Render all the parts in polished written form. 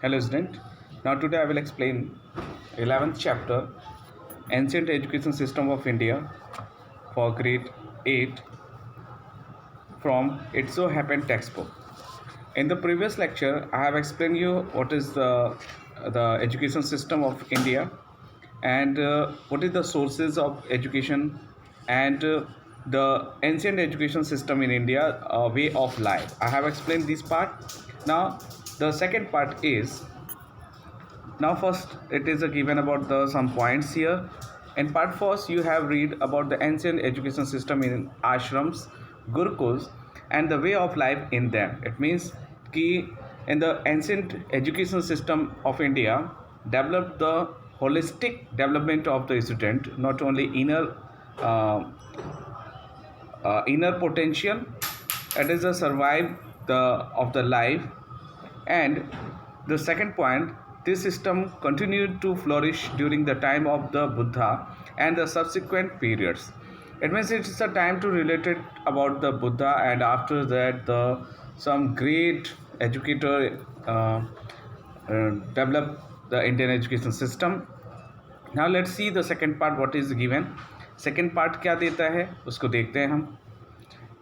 Hello student. Now today I will explain 11th chapter Ancient Education System of India for grade 8 from It So Happened textbook. In the previous lecture I have explained you what is the education system of India and what is the sources of education and the ancient education system in India, way of life. I have explained this part. Now the second part is, now first it is a given about the some points here. In part first you have read about the ancient education system in ashrams, gurukuls and the way of life in them. It means ki in the ancient education system of India developed the holistic development of the student, not only uh, inner potential, it is a survive the of the life. And the second point, this system continued to flourish during the time of the Buddha and the subsequent periods. It means it's a time to relate it about the Buddha, and after that the some great educator developed the Indian education system. Now let's see the second part what is given. Second part क्या देता है उसको देखते हैं हम.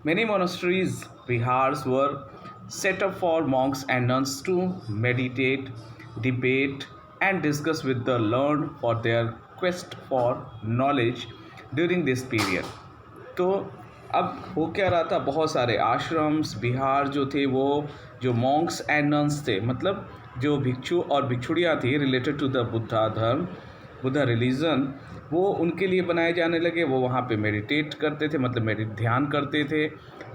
Many monasteries, vihars were set up for monks and nuns to meditate, debate, and discuss with the learned for their quest for knowledge during this period. तो अब हो क्या रहा था, बहुत सारे आश्रम्स विहार जो थे वो जो मॉन्क्स एंड नन्स थे, मतलब जो भिक्षु और भिक्षुड़ियाँ थी रिलेटेड टू द बुद्धा धर्म, बुद्धा रिलीजन, वो उनके लिए बनाए जाने लगे. वो वहाँ पे मेडिटेट करते थे, मतलब ध्यान करते थे.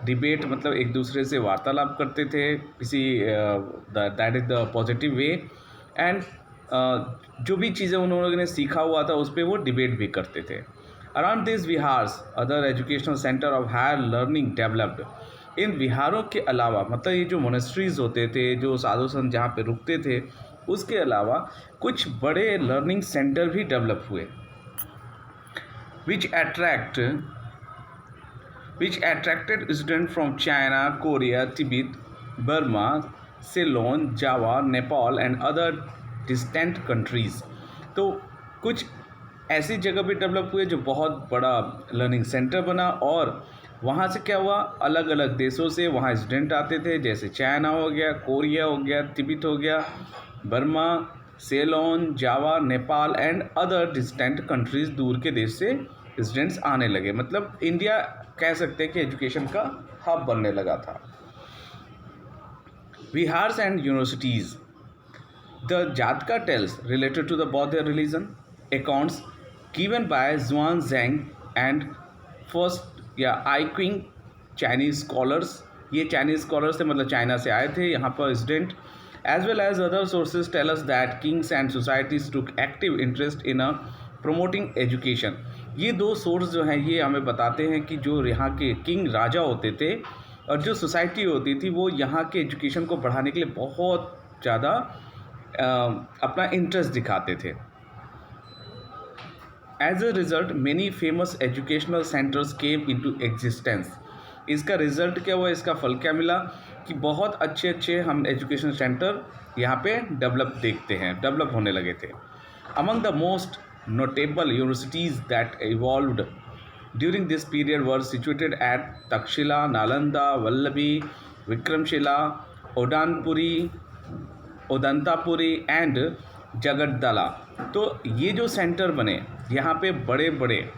डिबेट मतलब एक दूसरे से वार्तालाप करते थे किसी that is the positive way. And जो भी चीज़ें उन्होंने सीखा हुआ था उस पर वो डिबेट भी करते थे. Around this viharas other educational centre of higher learning developed. इन विहारों के अलावा, मतलब ये जो मोनेस्ट्रीज होते थे, जो साधु संत जहाँ पे रुकते थे, उसके अलावा कुछ बड़े लर्निंग सेंटर भी डेवलप हुए which attracted students from China, Korea, Tibet, Burma, Ceylon, Java, Nepal and other distant countries. तो कुछ ऐसी जगह भी डेवलप हुए जो बहुत बड़ा लर्निंग सेंटर बना, और वहाँ से क्या हुआ, अलग अलग देशों से वहाँ स्टूडेंट आते थे, जैसे चाइना हो गया, कोरिया हो गया, तिब्बत हो गया, Burma, Ceylon, Java, Nepal and other distant countries, दूर के देश से स्टूडेंट्स आने लगे. मतलब इंडिया कह सकते हैं कि एजुकेशन का हब बनने लगा था. विहार्स एंड यूनिवर्सिटीज़. द जातका टेल्स रिलेटेड टू द बौद्ध रिलीजन अकाउंट्स गिवन बाय जुआन जेंग एंड फर्स्ट या आई क्विंग चाइनीज़ स्कॉलर्स. ये चाइनीज़ स्कॉलर्स थे, मतलब चाइना से आए थे यहाँ पर student. As well as other sources tell us that kings and societies took active interest in promoting education. ये दो सोर्स जो हैं ये हमें बताते हैं कि जो यहाँ के किंग राजा होते थे और जो सोसाइटी होती थी वो यहाँ के एजुकेशन को बढ़ाने के लिए बहुत ज़्यादा अपना इंटरेस्ट दिखाते थे. As a result, many famous educational centers came into existence. इसका रिज़ल्ट क्या हुआ, इसका फल क्या मिला कि बहुत अच्छे अच्छे हम एजुकेशन सेंटर यहाँ पे डेवलप होने लगे थे. Among the most notable universities that evolved during this period were situated at Taxila, Nalanda, Vallabhi, Vikramashila, Odantapuri and Jagaddala. तो ये जो सेंटर बने यहाँ पे बड़े बड़े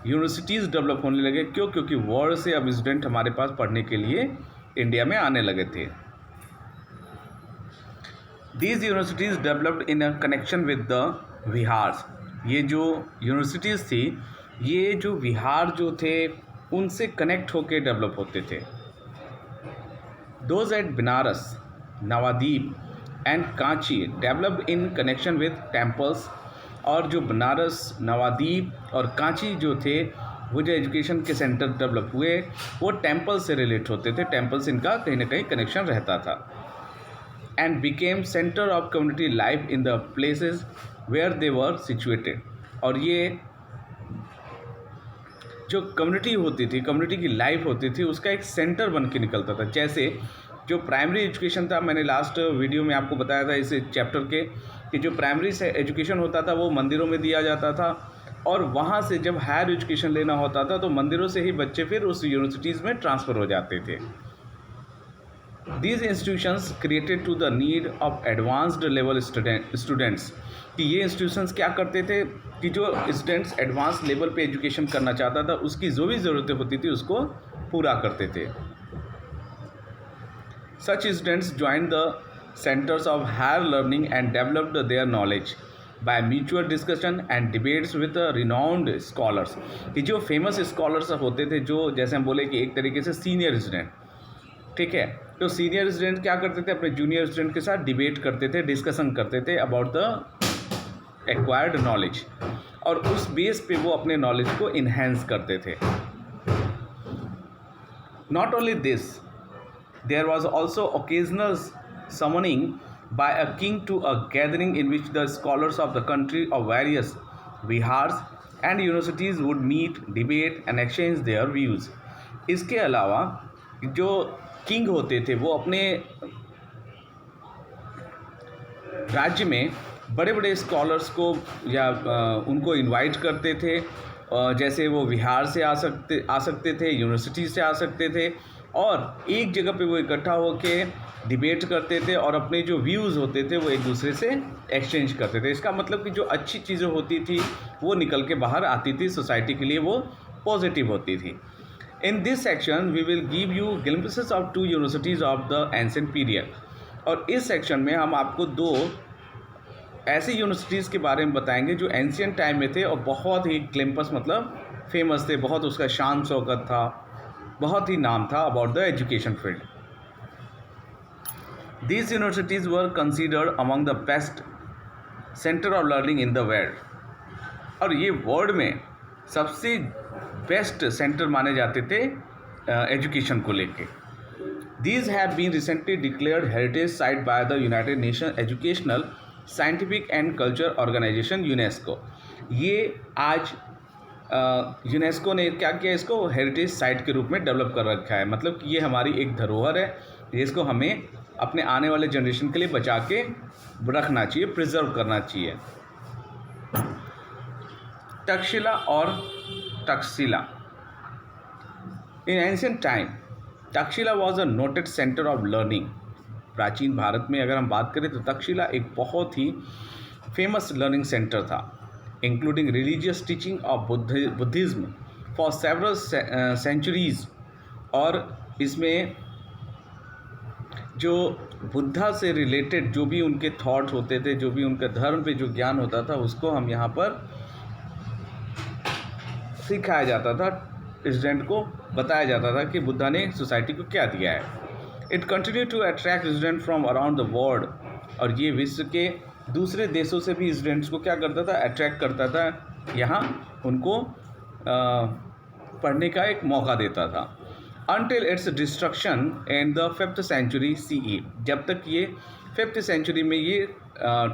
यूनिवर्सिटीज़ डेवलप होने लगे. क्यों? क्योंकि वर्ल्ड से अब स्टूडेंट हमारे पास पढ़ने के लिए इंडिया में आने लगे थे. These universities developed in a connection with the viharas. ये जो यूनिवर्सिटीज़ थी, ये जो विहार जो थे उनसे कनेक्ट होकर डेवलप होते थे. Those at Banaras, Navadvip and Kanchi developed in connection with temples. और जो बनारस, नवादीप और कांची जो थे, वो जो एजुकेशन के सेंटर डेवलप हुए वो टेम्पल से रिलेट होते थे, टेम्पल से इनका कहीं ना कहीं कनेक्शन रहता था. And became centre of community life in the places where they were situated. और ये जो कम्युनिटी होती थी, कम्युनिटी की लाइफ होती थी, उसका एक सेंटर बन के निकलता था. जैसे जो प्राइमरी एजुकेशन था, मैंने लास्ट वीडियो में आपको बताया था इस चैप्टर के कि जो प्राइमरी से एजुकेशन होता था वो मंदिरों में दिया जाता था, और वहाँ से जब हायर एजुकेशन लेना होता था तो मंदिरों से ही बच्चे फिर उस यूनिवर्सिटीज़ में ट्रांसफ़र हो जाते थे। These institutions created to the need of advanced level students कि ये इंस्टीट्यूशंस क्या करते थे कि जो स्टूडेंट्स एडवांस लेवल पे एजुकेशन करना चाहता था उसकी जो भी ज़रूरतें होती थी उसको पूरा करते थे। Such students joined the centers of higher learning and developed their knowledge by mutual discussion and debates with renowned scholars कि जो फेमस स्कॉलर्स होते थे, जो जैसे हम बोले कि एक तरीके से सीनियर स्टूडेंट, ठीक है, तो सीनियर स्टूडेंट क्या करते थे, अपने जूनियर स्टूडेंट के साथ डिबेट करते थे, डिस्कशन करते थे अबाउट द एक्वायर्ड नॉलेज, और उस बेस पे वो अपने नॉलेज को इन्हेंस करते थे। Not only this, there was also occasional summoning by a king to a gathering in which the scholars of the country of various vihars and universities would meet, debate and exchange their views। इसके अलावा जो king होते थे वो अपने राज्य में बड़े बड़े स्कॉलर्स को या उनको इनवाइट करते थे, जैसे वो बिहार से आ सकते थे, यूनिवर्सिटी से आ सकते थे, और एक जगह पे वो इकट्ठा होके डिबेट करते थे और अपने जो व्यूज़ होते थे वो एक दूसरे से एक्सचेंज करते थे। इसका मतलब कि जो अच्छी चीज़ें होती थी वो निकल के बाहर आती थी, सोसाइटी के लिए वो पॉजिटिव होती थी। In this section we will give you glimpses of 2 universities of the ancient period, और इस सेक्शन में हम आपको 2 ऐसी यूनिवर्सिटीज़ के बारे में बताएंगे जो एंशिएंट टाइम में थे और बहुत ही ग्लिम्पस मतलब फेमस थे, बहुत उसका शान शौकत था, बहुत ही नाम था about the education field. These universities were considered among the best center of learning in the world, और ये वर्ल्ड में सबसे बेस्ट सेंटर माने जाते थे एजुकेशन को लेके। These have been recently declared heritage site by the United Nations Educational, Scientific and Culture Organization UNESCO। ये आज यूनेस्को ने क्या किया, इसको हेरिटेज साइट के रूप में डेवलप कर रखा है, मतलब कि ये हमारी एक धरोहर है जिसको हमें अपने आने वाले जनरेशन के लिए बचा के रखना चाहिए, प्रिजर्व करना चाहिए। तक्षशिला और तक्षशिला। इन ancient time Takshashila was a noted centre of learning. प्राचीन भारत में अगर हम बात करें तो तक्षशिला एक बहुत ही फेमस लर्निंग सेंटर था, including religious teaching of Buddhism for several centuries, और इसमें जो बुद्धा से रिलेटेड जो भी उनके थॉट्स होते थे, जो भी उनका धर्म पे जो ज्ञान होता था उसको हम यहाँ पर सिखाया जाता था, स्टूडेंट को बताया जाता था कि बुद्धा ने सोसाइटी को क्या दिया है। It continue to attract student from around the world, और ये विश्व के दूसरे देशों से भी स्टूडेंट्स को क्या करता था, अट्रैक्ट करता था, यहाँ उनको पढ़ने का एक मौका देता था। Until its destruction in the 5th century CE, जब तक ये 5th सेंचुरी में ये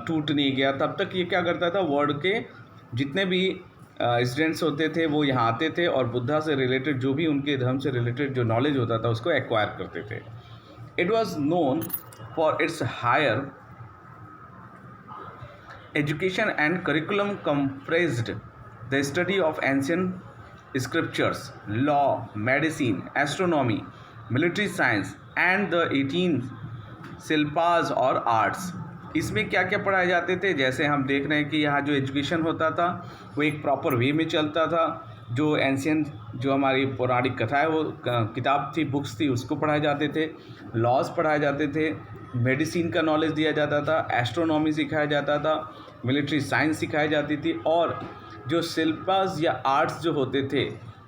टूट नहीं गया, तब तक ये क्या करता था, वर्ल्ड के जितने भी स्टूडेंट्स होते थे वो यहाँ आते थे और बुद्धा से रिलेटेड जो भी उनके धर्म से रिलेटेड जो नॉलेज होता था उसको एक्वायर करते थे। It was known for its higher education and curriculum compressed the study of ancient scriptures, law, medicine, astronomy, military science and the 18 शिल्पास और आर्ट्स। इसमें क्या क्या पढ़ाए जाते थे, जैसे हम देख रहे हैं कि यहाँ जो एजुकेशन होता था वो एक प्रॉपर वे में चलता था, जो एंशिएंट जो हमारी पौराणिक कथाएं वो किताब थी, बुक्स थी, उसको पढ़ाए जाते थे, लॉज पढ़ाए जाते थे, मेडिसिन का नॉलेज दिया जाता था, एस्ट्रोनॉमी सिखाया जाता था, मिलिट्री साइंस सिखाई जाती थी, और जो शिल्पास या आर्ट्स जो होते थे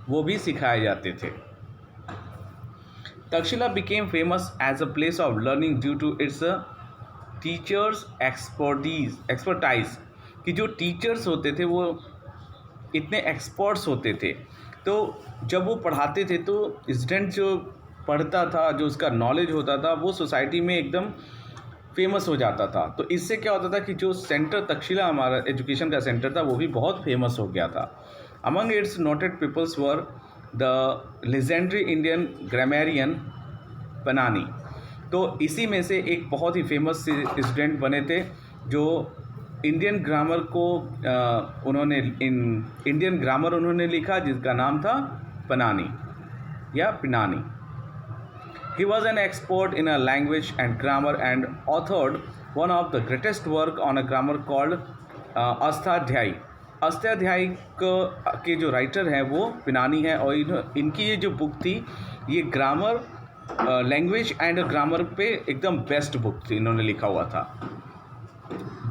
वो भी सिखाए जाते थे। Takshashila became famous as a place of learning due to its teachers expertise कि जो टीचर्स होते थे वो इतने एक्सपर्ट्स होते थे, तो जब वो पढ़ाते थे तो स्टूडेंट जो पढ़ता था, जो उसका नॉलेज होता था वो सोसाइटी में एकदम फेमस हो जाता था। तो इससे क्या होता था कि जो सेंटर तक्षशिला हमारा एजुकेशन का सेंटर था वो भी बहुत फेमस हो गया था। Among its noted peoples were the legendary Indian grammarian Panini, तो इसी में से एक बहुत ही फेमस स्टूडेंट बने थे जो इंडियन ग्रामर को इंडियन ग्रामर उन्होंने लिखा, जिसका नाम था पनानी या पिनानी। He was an expert in a language and grammar and authored one of the greatest work on a grammar called Ashtadhyayi. Ashtadhyayi के जो राइटर हैं वो पिनानी है, और इनकी ये जो बुक थी ये ग्रामर, लैंग्वेज एंड ग्रामर पे एकदम बेस्ट बुक थी, इन्होंने लिखा हुआ था।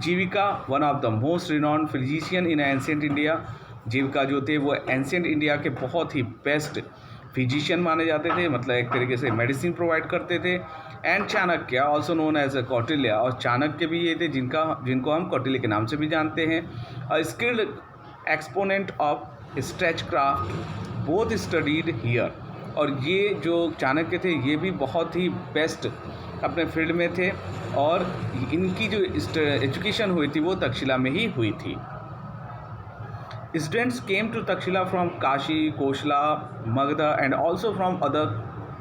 Jivaka, one of the most renowned physician in ancient India. Jivaka जो थे वो एंशिएंट इंडिया के बहुत ही बेस्ट फिजिशियन माने जाते थे, मतलब एक तरीके से मेडिसिन प्रोवाइड करते थे। And Chanakya, also known as a Kautilya, और चाणक्य भी ये थे जिनको हम कौटिल्य के नाम से भी जानते हैं। अ skilled exponent of stretch craft, both studied here. और ये जो चाणक्य थे ये भी बहुत ही बेस्ट अपने फील्ड में थे, और इनकी जो एजुकेशन हुई थी वो तक्षशिला में ही हुई थी। Students came to Takshila from Kashi, Koshla, Magadha and also from other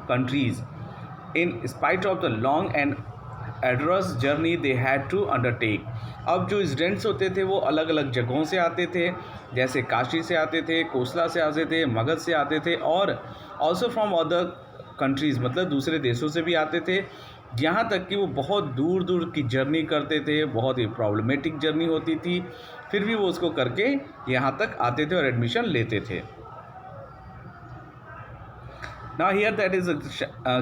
countries. In spite of the long and arduous journey they had to undertake. अब जो स्टूडेंट्स होते थे वो अलग अलग जगहों से आते थे, जैसे काशी से आते थे, कोसला से आते थे, मगध से आते थे, और ऑल्सो फ्रॉम अदर कंट्रीज़, मतलब दूसरे देशों से भी आते थे। यहाँ तक कि वो बहुत दूर दूर की जर्नी करते थे, बहुत ही प्रॉब्लमेटिक जर्नी होती थी, फिर भी वो उसको करके यहाँ तक आते थे और एडमिशन लेते थे। Now here that is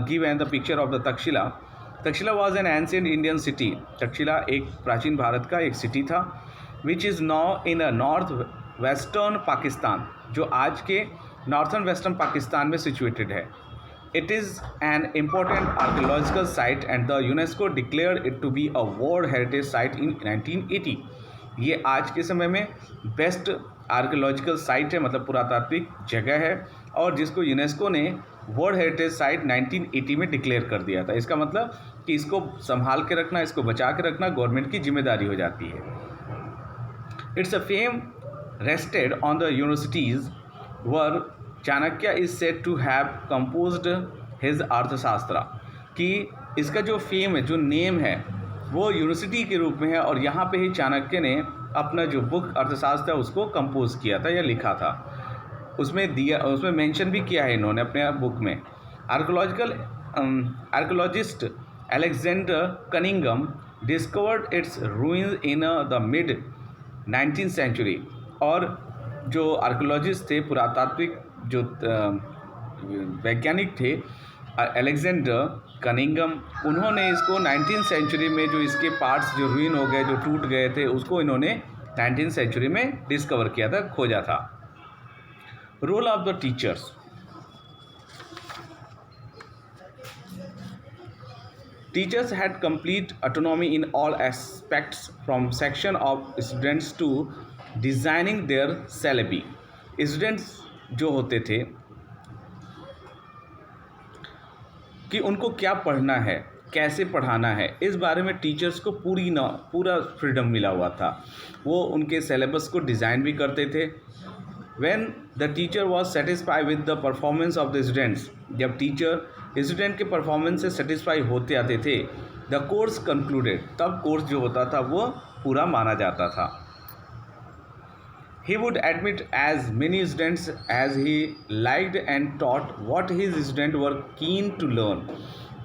given the picture of the Takshila. Takshila was an ancient Indian city. Takshashila एक प्राचीन भारत का एक सिटी था, which is now in a north western Pakistan, जो आज के नॉर्थन वेस्टर्न पाकिस्तान में सिचुएटेड है। It is an important archaeological site and the UNESCO declared it to be a World Heritage Site in 1980. ये आज के समय में बेस्ट आर्कियोलॉजिकल साइट है, मतलब पुरातात्विक जगह है, और जिसको यूनेस्को ने वर्ल्ड हेरिटेज साइट 1980 में डिक्लेयर कर दिया था। इसका मतलब कि इसको संभाल के रखना, इसको बचा के रखना गवर्नमेंट की जिम्मेदारी हो जाती है। It's a fame rested on the universities were Chanakya is said to have composed his Arthashastra, कि इसका जो फेम है, जो नेम है, वो यूनिवर्सिटी के रूप में है, और यहाँ पे ही चाणक्य ने अपना जो बुक अर्थशास्त्र है उसको कंपोज किया था या लिखा था। उसमें मेंशन भी किया है इन्होंने अपने बुक में। Archaeologist Alexander Cunningham discovered its ruins in the mid 19th century. और जो आर्कियोलॉजिस्ट थे, पुरातात्विक जो वैज्ञानिक थे, अलेक्जेंडर कनिंगम, उन्होंने इसको 19th सेंचुरी में जो इसके पार्ट्स जो रूइन हो गए, जो टूट गए थे, उसको इन्होंने 19th सेंचुरी में डिस्कवर किया था, खोजा था। Role of the teachers. Teachers had complete autonomy in all aspects, from section of students to designing their syllabi. Students जो होते थे कि उनको क्या पढ़ना है, कैसे पढ़ाना है, इस बारे में टीचर्स को पूरा फ्रीडम मिला हुआ था। वो उनके सिलेबस को डिज़ाइन भी करते थे। When the teacher was satisfied with the performance of the students, जब टीचर स्टूडेंट के परफॉर्मेंस से सेटिस्फाई होते आते थे, द कोर्स कंक्लूडेड, तब कोर्स जो होता था वो पूरा माना जाता था। He would admit as many students as he liked and taught what his students were keen to learn.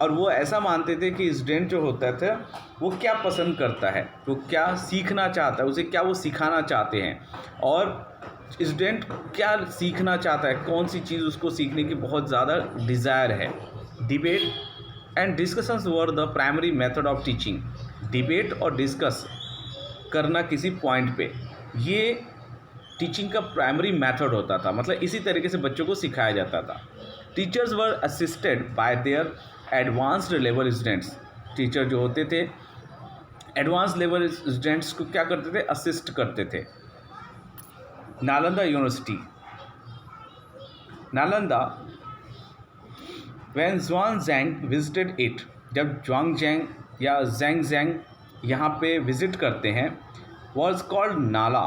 और वो ऐसा मानते थे कि स्टूडेंट जो होता था वो क्या पसंद करता है, वो क्या सीखना चाहता है, उसे क्या वो सिखाना चाहते हैं, और स्टूडेंट क्या सीखना चाहता है, कौन सी चीज़ उसको सीखने की बहुत ज़्यादा डिज़ायर है। Debate and discussions were the primary method of teaching. Debate और डिस्कस करना किसी पॉइंट पे, ये टीचिंग का प्राइमरी मेथड होता था, मतलब इसी तरीके से बच्चों को सिखाया जाता था। Teachers were assisted by there advanced level students. Teacher जो होते थे एडवांस लेवल स्टूडेंट्स को क्या करते थे, असिस्ट करते थे। Nalanda university. Nalanda, when Xuanzang visited it, जब ज़ुआनज़ैंग या ज़ैंग यहाँ पे विज़िट करते हैं, वॉज कॉल्ड नाला,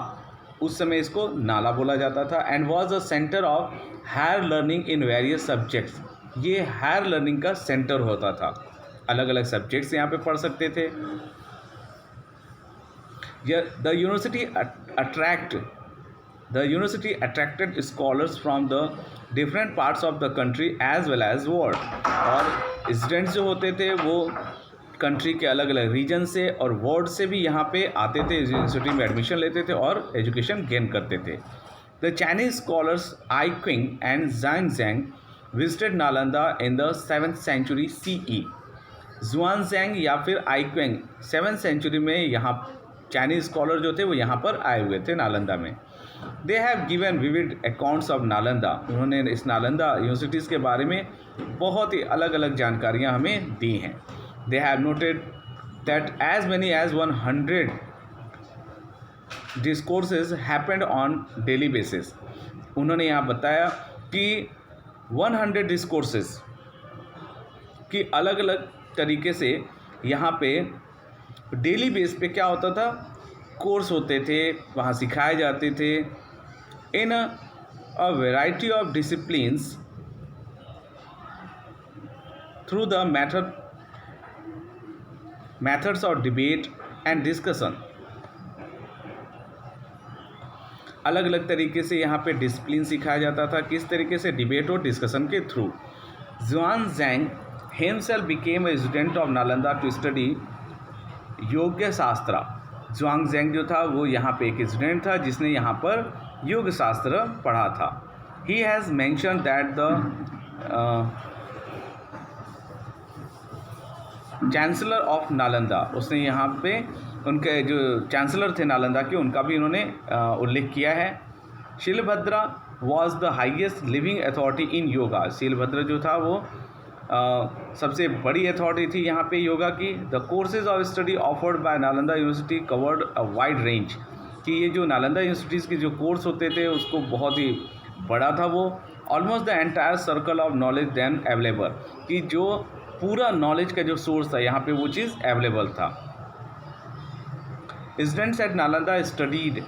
उस समय इसको नाला बोला जाता था। And was a centre of higher learning in various subjects, ये हायर लर्निंग का सेंटर होता था। अलग अलग सब्जेक्ट्स यहाँ पे पढ़ सकते थे। The university attracted scholars from the different parts of the country as well as world. और स्टूडेंट्स जो होते थे वो कंट्री के अलग अलग रीजन से और वर्ल्ड से भी यहाँ पे आते थे, यूनिवर्सिटी में एडमिशन लेते थे और एजुकेशन गेन करते थे। The Chinese scholars I Qing and Xuanzang visited Nalanda in the 7th century CE। Xuanzang या फिर आई क्विंग 7th सेंचुरी में यहाँ चाइनीज स्कॉलर जो थे वो यहाँ पर आए हुए थे नालंदा में। They have given vivid accounts of Nalanda. उन्होंने इस नालंदा यूनिवर्सिटीज़ के बारे में बहुत ही अलग अलग जानकारियाँ हमें दी हैं। They have noted that as many as 100 discourses happened on daily basis. उन्होंने यहाँ बताया कि 100 डिस्कोर्सेज की अलग अलग तरीके से यहाँ पे डेली बेस पे क्या होता था, कोर्स होते थे, वहाँ सिखाए जाते थे in a variety of disciplines through the methods of debate and discussion. अलग अलग तरीके से यहाँ पे डिसिप्लिन सिखाया जाता था, किस तरीके से, डिबेट और डिस्कशन के through. जुआनज़ैंग himself became a student of Nalanda to study योग्य शास्त्र। जुआनज़ैंग जो था वो यहाँ पे एक स्टूडेंट था जिसने यहाँ पर योग शास्त्र पढ़ा था। He has mentioned that the chancellor of Nalanda, उसने यहाँ पे उनके जो चांसलर थे नालंदा के उनका भी उन्होंने उल्लेख किया है। शीलभद्रा was the highest living authority in yoga. Shilabhadra जो था वो सबसे बड़ी अथॉरिटी थी यहाँ पे योगा की। The courses of study offered by Nalanda university covered a wide range. कि ये जो नालंदा यूनिवर्सिटीज़ के जो कोर्स होते थे उसको बहुत ही बड़ा था वो। Almost the entire circle of knowledge then available, कि जो पूरा नॉलेज का जो सोर्स था यहाँ पे वो चीज़ अवेलेबल था। Students at Nalanda studied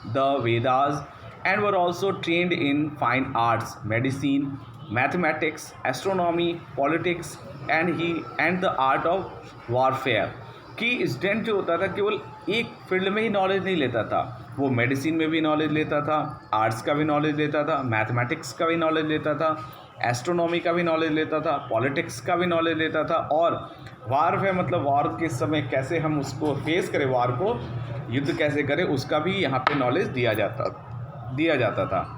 the Vedas and were also trained in fine arts, medicine, mathematics, astronomy, politics and the art of warfare. कि स्टूडेंट जो होता था केवल एक फील्ड में ही नॉलेज नहीं लेता था, वो मेडिसिन में भी नॉलेज लेता था, आर्ट्स का भी नॉलेज लेता था, मैथमेटिक्स का भी नॉलेज लेता था, एस्ट्रोनॉमी का भी नॉलेज लेता था, पॉलिटिक्स का भी नॉलेज लेता था। और वॉरफेयर मतलब वॉर के समय कैसे हम उसको फेस करें, वॉर को युद्ध कैसे करें, उसका भी यहाँ पे नॉलेज दिया जाता था।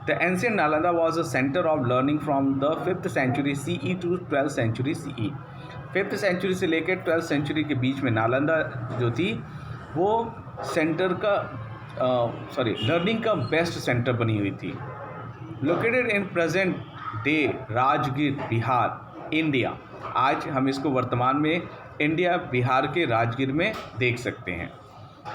The ancient Nalanda was a center of learning from the 5th century CE to 12th century CE। 5th century से लेकर 12th सेंचुरी के बीच में नालंदा जो थी वो सेंटर का लर्निंग का बेस्ट सेंटर बनी हुई थी। Located in present day Rajgir, Bihar, India. आज हम इसको वर्तमान में इंडिया, बिहार के राजगीर में देख सकते हैं।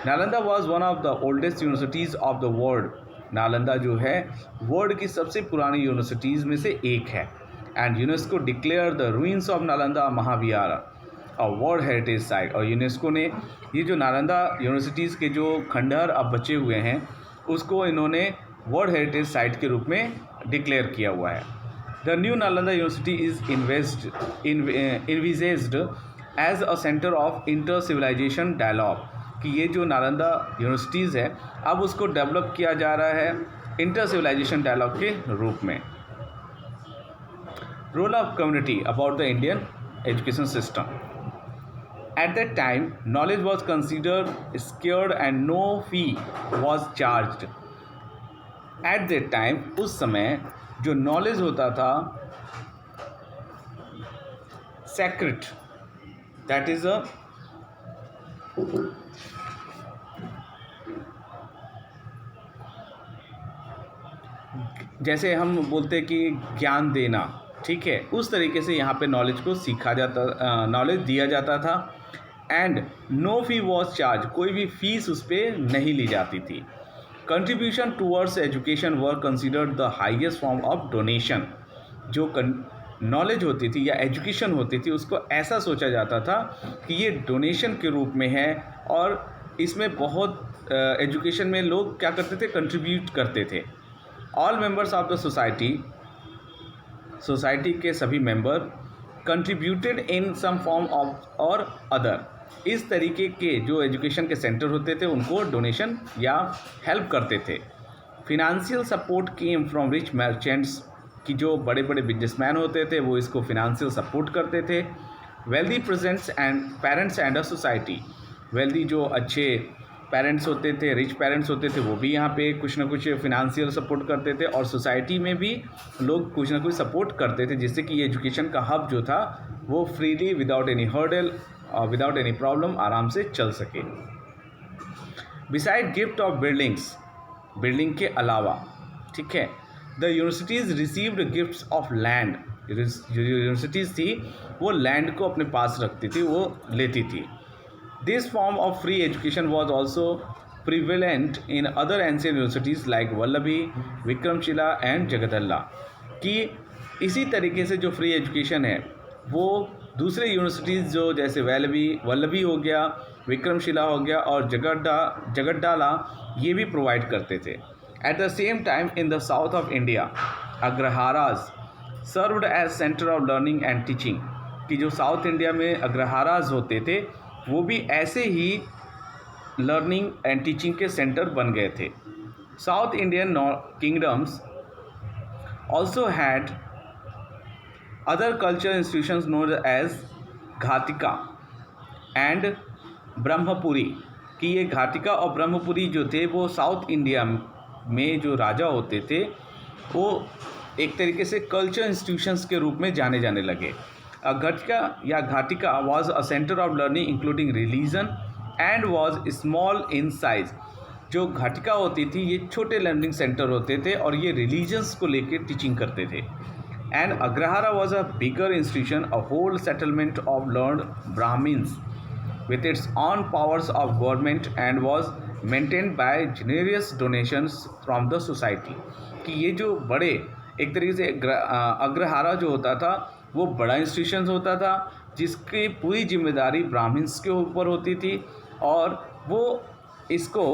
Nalanda was one of the oldest universities of the world. Nalanda जो है वर्ल्ड की सबसे पुरानी यूनिवर्सिटीज़ में से एक है। And UNESCO declare the ruins of Nalanda Mahavihara a world heritage site. और यूनेस्को ने ये जो नालंदा यूनिवर्सिटीज़ के जो खंडहर अब बचे हुए हैं उसको इन्होंने वर्ल्ड हेरिटेज साइट के रूप में डिक्लेयर किया हुआ है। The new Nalanda university is envisaged as a centre of inter civilization dialogue. कि ये जो नालंदा यूनिवर्सिटीज़ है अब उसको डेवलप किया जा रहा है इंटर सिविलाइजेशन डायलॉग के रूप में। Role of community about the Indian education system. At that time knowledge was considered sacred and no fee was charged. At that time उस समय जो नॉलेज होता था सैक्रेड, दैट इज अ जैसे हम बोलते कि ज्ञान देना, ठीक है, उस तरीके से यहाँ पे नॉलेज को नॉलेज दिया जाता था। And no fee was charge, कोई भी फीस उस पर नहीं ली जाती थी। Contribution towards education were considered the highest form of donation. जो नॉलेज होती थी या एजुकेशन होती थी उसको ऐसा सोचा जाता था कि ये डोनेशन के रूप में है और इसमें बहुत एजुकेशन में लोग क्या करते थे, कंट्रीब्यूट करते थे। All members of the society के सभी member contributed in some form of or other. इस तरीके के जो एजुकेशन के सेंटर होते थे उनको डोनेशन या हेल्प करते थे। Financial support came from rich merchants, कि जो बड़े बड़े बिजनेसमैन होते थे वो इसको फिनेंशियल सपोर्ट करते थे। Wealthy presents and parents and a society, wealthy जो अच्छे पेरेंट्स होते थे, रिच पेरेंट्स होते थे, वो भी यहाँ पे कुछ ना कुछ फिनेंशियल सपोर्ट करते थे, और सोसाइटी में भी लोग कुछ ना कुछ सपोर्ट करते थे, जिससे कि एजुकेशन का हब जो था वो freely without any hurdle without any problem आराम से चल सके। Beside gift of buildings, building के अलावा, ठीक है, the universities received gifts of land, जो यूनिवर्सिटीज़ थी वो लैंड को अपने पास रखती थी, वो लेती थी। This form of free education was also prevalent in other ancient universities like Vallabhi, Vikramashila and Jagaddala, कि इसी तरीके से जो फ्री एजुकेशन है वो दूसरे यूनिवर्सिटीज़ जो जैसे वल्लभी हो गया, विक्रमशिला हो गया और जगड्डाला, ये भी प्रोवाइड करते थे। At the same time in the south of India agraharas served as centre of learning and teaching, कि जो साउथ इंडिया में अग्रहाराज होते थे वो भी ऐसे ही लर्निंग एंड टीचिंग के सेंटर बन गए थे। South Indian kingdoms also had other cultural institutions known as ghatika and Brahmapuri, कि ये घातिका और ब्रह्मपुरी जो थे वो साउथ इंडिया में जो राजा होते थे वो एक तरीके से कल्चर इंस्टीट्यूशंस के रूप में जाने जाने लगे। Ghatika was a centre of learning including religion and was small in size. जो घातिका होती थी ये छोटे लर्निंग सेंटर होते थे और ये रिलीजन्स को लेकर टीचिंग करते थे। And Agrahara was a bigger institution, a whole settlement of learned Brahmins with its own powers of government and was maintained by generous donations from the society। कि ये जो बड़े एक तरीके से अग्रहारा जो होता था वो बड़ा इंस्टीट्यूशन होता था जिसकी पूरी जिम्मेदारी ब्राह्मण्स के ऊपर होती थी और वो इसको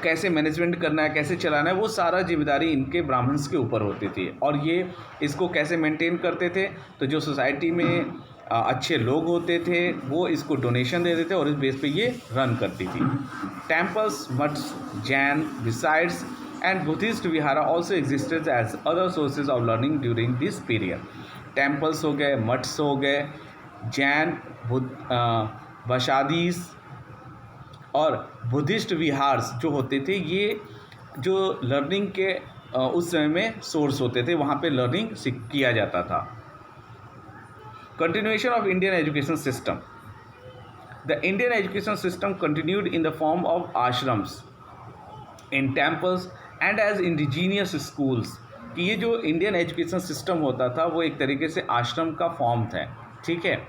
कैसे मैनेजमेंट करना है, कैसे चलाना है, वो सारा जिम्मेदारी इनके ब्राह्मण्स के ऊपर होती थी। और ये इसको कैसे मेंटेन करते थे, तो जो सोसाइटी में अच्छे लोग होते थे वो इसको डोनेशन देते थे और इस बेस पे ये रन करती थी। Temples, maths, Jain besides and Buddhist vihara also existed as other sources of learning during this period. Temples हो गए, मठ्स हो गए, जैन, बशादीस और बुद्धिस्ट विहार्स जो होते थे ये जो लर्निंग के उस समय में सोर्स होते थे, वहाँ पे लर्निंग किया जाता था। Continuation of Indian education system. The Indian education system continued in the form of ashrams, in temples and as indigenous schools, कि ये जो इंडियन एजुकेशन सिस्टम होता था वो एक तरीके से आश्रम का फॉर्म था, ठीक है।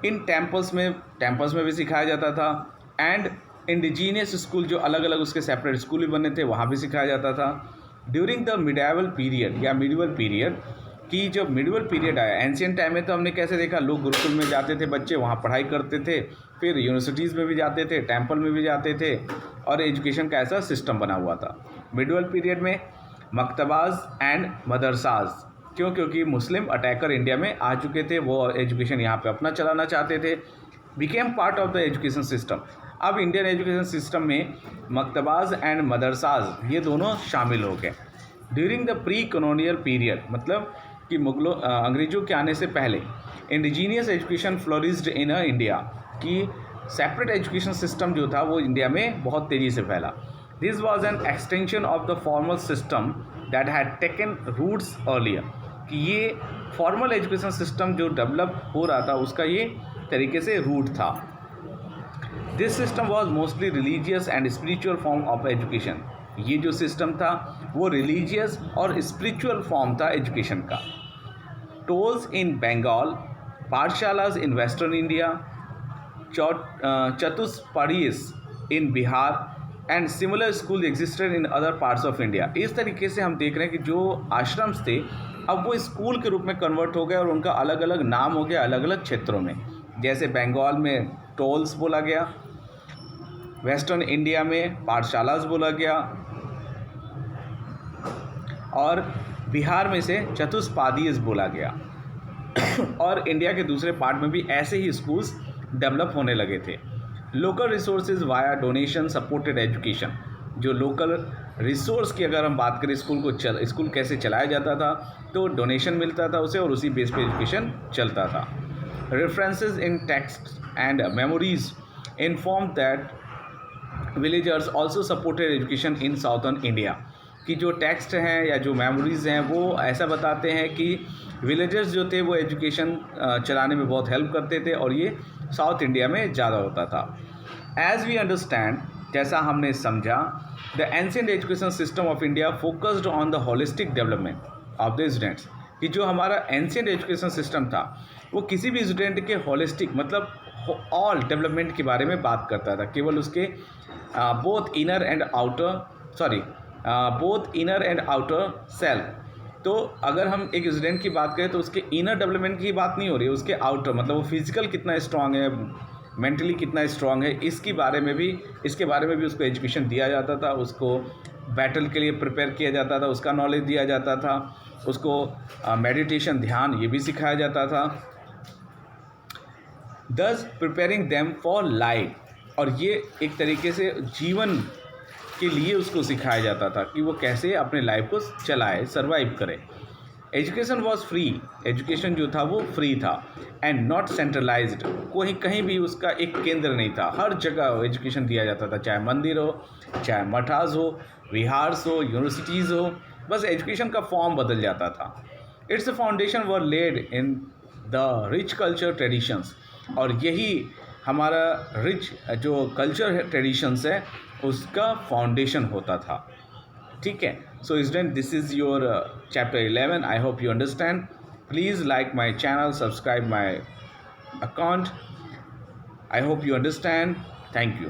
इन टेम्पल्स में भी सिखाया जाता था एंड इंडिजीनियस स्कूल जो अलग अलग उसके सेपरेट स्कूल भी बने थे वहाँ भी सिखाया जाता था। ड्यूरिंग द मिडाइवल पीरियड या मिडिवल पीरियड, कि जब मिडिवल पीरियड आया, एंशियंट टाइम में तो हमने कैसे देखा, लोग गुरुकुल में जाते थे, बच्चे वहाँ पढ़ाई करते थे, फिर यूनिवर्सिटीज़ में भी जाते थे, टेम्पल में भी जाते थे और एजुकेशन का ऐसा सिस्टम बना हुआ था। मिडिवल पीरियड में मकतबाज एंड मदरसाज, क्योंकि मुस्लिम अटैकर इंडिया में आ चुके थे, वो एजुकेशन यहाँ पे अपना चलाना चाहते थे, became part of the education system. अब इंडियन एजुकेशन सिस्टम में मकतबाज एंड मदरसाज ये दोनों शामिल हो गए। During the pre colonial period, मतलब कि अंग्रेज़ों के आने से पहले indigenous education flourished in India, कि सेपरेट एजुकेशन सिस्टम जो था वो इंडिया में बहुत तेज़ी से फैला। This was an extension of the formal system that had taken roots earlier, कि ये फॉर्मल एजुकेशन सिस्टम जो डेवलप हो रहा था उसका ये तरीके से रूट था। This system was mostly religious and spiritual form of education, ये जो सिस्टम था वो रिलीजियस और स्पिरिचुअल फॉर्म था एजुकेशन का। Tols in Bengal, pathshalas in western India, chatushpadis in Bihar and similar school existed in other parts of India. इस तरीके से हम देख रहे हैं कि जो आश्रम्स थे अब वो स्कूल के रूप में कन्वर्ट हो गए और उनका अलग अलग नाम हो गया अलग अलग क्षेत्रों में। जैसे बंगाल में टोल्स बोला गया, वेस्टर्न इंडिया में पाठशालाज बोला गया और बिहार में से चतुष्पादीय बोला गया और इंडिया के दूसरे पार्ट में भी ऐसे ही स्कूल्स डेवलप होने लगे थे। Local resources via donation supported education, जो लोकल रिसोर्स की अगर हम बात करें, स्कूल कैसे चलाया जाता था, तो डोनेशन मिलता था उसे और उसी बेस पे एजुकेशन चलता था। References in text and memories inform that villagers also supported education in southern India, कि जो टेक्स्ट हैं या जो मेमोरीज़ हैं वो ऐसा बताते हैं कि विलेजर्स जो थे वो एजुकेशन चलाने में बहुत हेल्प करते थे और ये साउथ इंडिया में ज़्यादा होता था। एज वी अंडरस्टैंड, जैसा हमने समझा, the ancient education system of India focused on the holistic development of the students, कि जो हमारा एंशिएंट एजुकेशन सिस्टम था वो किसी भी स्टूडेंट के होलिस्टिक मतलब ऑल डेवलपमेंट के बारे में बात करता था, केवल उसके both inner and outer self. तो अगर हम एक स्टूडेंट की बात करें तो उसके इनर डेवलपमेंट की बात नहीं हो रही है, उसके आउटर मतलब वो फिजिकल कितना स्ट्रांग है, मेंटली कितना स्ट्रांग है, इसके बारे में भी उसको एजुकेशन दिया जाता था, उसको बैटल के लिए प्रिपेयर किया जाता था, उसका नॉलेज दिया जाता था, उसको मेडिटेशन ध्यान ये भी सिखाया जाता था, दस प्रिपेयरिंग देम फॉर लाइफ, और ये एक तरीके से जीवन के लिए उसको सिखाया जाता था कि वो कैसे अपने लाइफ को चलाए, सर्वाइव करे। एजुकेशन वॉज फ्री, एजुकेशन जो था वो फ्री था, एंड नॉट सेंट्रलाइज्ड, कोई कहीं भी उसका एक केंद्र नहीं था, हर जगह एजुकेशन दिया जाता था, चाहे मंदिर हो, चाहे मठास हो, विहार्स हो, यूनिवर्सिटीज़ हो, बस एजुकेशन का फॉर्म बदल जाता था। Its foundation were laid in the rich culture traditions, और यही हमारा रिच जो कल्चर ट्रेडिशंस है उसका फाउंडेशन होता था। ठीक है, so student, this is your chapter 11। I hope you understand. Please like my channel, subscribe my account. I hope you understand. Thank you.